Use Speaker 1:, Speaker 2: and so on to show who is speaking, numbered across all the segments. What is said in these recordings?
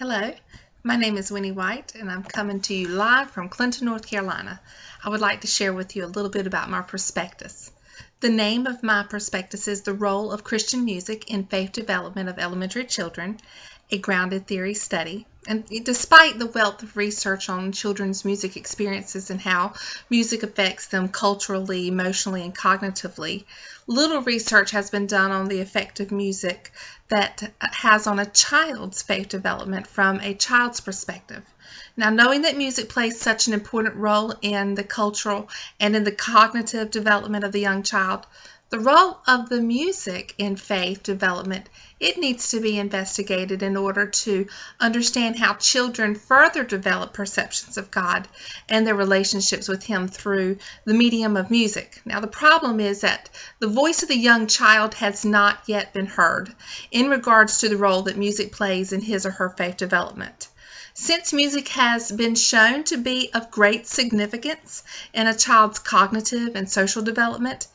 Speaker 1: Hello, my name is Winnie White and I'm coming to you live from Clinton, North Carolina. I would like to share with you a little bit about my prospectus. The name of my prospectus is The Role of Christian Music in Faith Development of Elementary Children, a Grounded Theory Study. And despite the wealth of research on children's music experiences and how music affects them culturally, emotionally, and cognitively, little research has been done on the effect of music that has on a child's faith development from a child's perspective. Now, knowing that music plays such an important role in the cultural and in the cognitive development of the young child, the role of the music in faith development, it needs to be investigated in order to understand how children further develop perceptions of God and their relationships with Him through the medium of music. Now, the problem is that the voice of the young child has not yet been heard in regards to the role that music plays in his or her faith development. Since music has been shown to be of great significance in a child's cognitive and social development,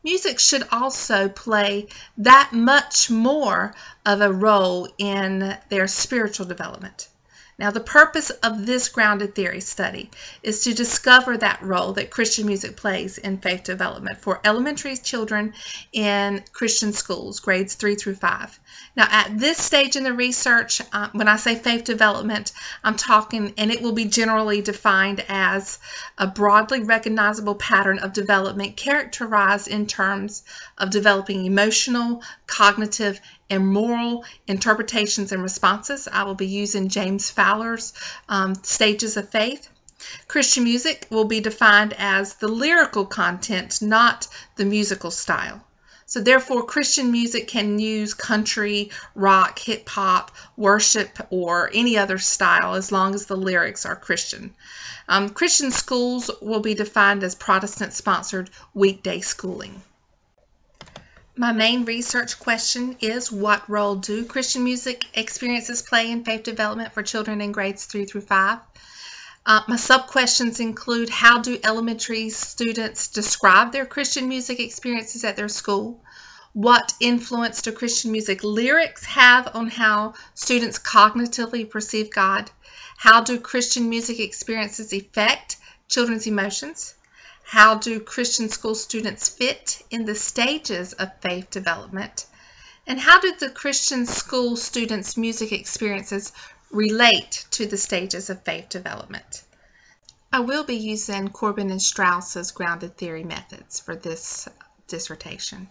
Speaker 1: music should also play that much more of a role in their spiritual development. Now, the purpose of this grounded theory study is to discover that role that Christian music plays in faith development for elementary children in Christian schools, grades 3 through 5. Now, at this stage in the research, when I say faith development, I'm talking, and it will be generally defined as a broadly recognizable pattern of development characterized in terms of developing emotional, cognitive, and moral interpretations and responses. I will be using James Fowler's Stages of Faith. Christian music will be defined as the lyrical content, not the musical style. So therefore, Christian music can use country, rock, hip hop, worship, or any other style as long as the lyrics are Christian. Christian schools will be defined as Protestant-sponsored weekday schooling. My main research question is, what role do Christian music experiences play in faith development for children in grades 3 through 5? My sub-questions include, how do elementary students describe their Christian music experiences at their school? What influence do Christian music lyrics have on how students cognitively perceive God? How do Christian music experiences affect children's emotions? How do Christian school students fit in the stages of faith development? And how do the Christian school students' music experiences relate to the stages of faith development? I will be using Corbin and Strauss's grounded theory methods for this dissertation.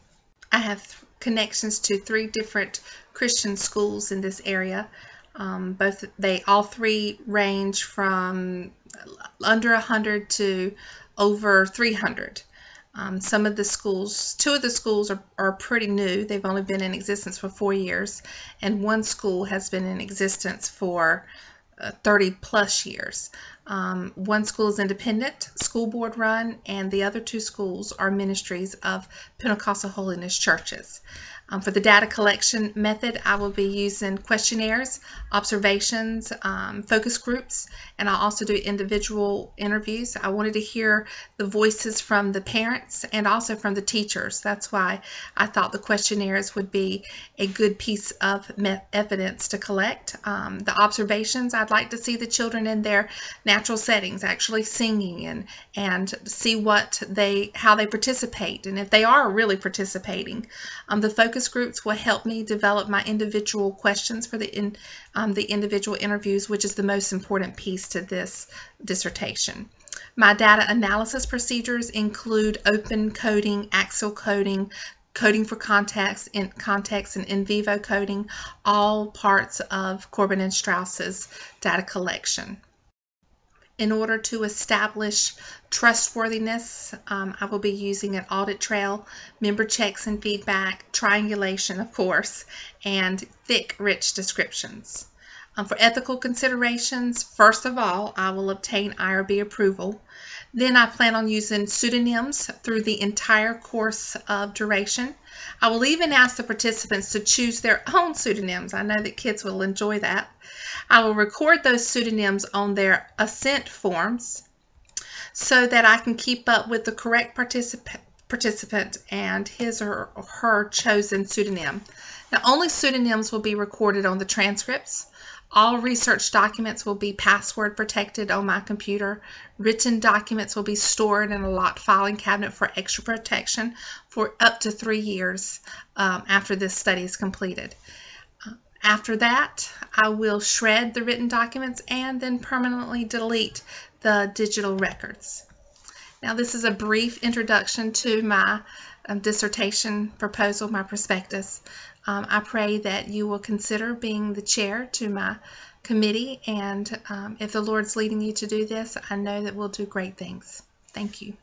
Speaker 1: I have connections to 3 different Christian schools in this area. All 3 range from under 100 to over 300. Some of the schools, 2 of the schools are pretty new. They've only been in existence for 4 years, and 1 school has been in existence for 30 plus years. 1 school is independent, school board run, and the other 2 schools are ministries of Pentecostal Holiness churches. For the data collection method, I will be using questionnaires, observations, focus groups, and I'll also do individual interviews. I wanted to hear the voices from the parents and also from the teachers. That's why I thought the questionnaires would be a good piece of evidence to collect. The observations, I'd like to see the children in their natural settings actually singing and see how they participate and if they are really participating. The focus groups will help me develop my individual questions for the individual interviews, which is the most important piece to this dissertation. My data analysis procedures include open coding, axial coding, coding for context, and in vivo coding, all parts of Corbin and Strauss's data collection. In order to establish trustworthiness, I will be using an audit trail, member checks and feedback, triangulation, of course, and thick, rich descriptions. For ethical considerations, first of all, I will obtain IRB approval. Then I plan on using pseudonyms through the entire course of duration. I will even ask the participants to choose their own pseudonyms. I know that kids will enjoy that. I will record those pseudonyms on their assent forms so that I can keep up with the correct participant and his or her chosen pseudonym. Now, only pseudonyms will be recorded on the transcripts. All research documents will be password protected on my computer. Written documents will be stored in a locked filing cabinet for extra protection for up to 3 years after this study is completed. After that, I will shred the written documents and then permanently delete the digital records. Now, this is a brief introduction to my dissertation proposal, my prospectus. I pray that you will consider being the chair to my committee, and if the Lord's leading you to do this, I know that we'll do great things. Thank you.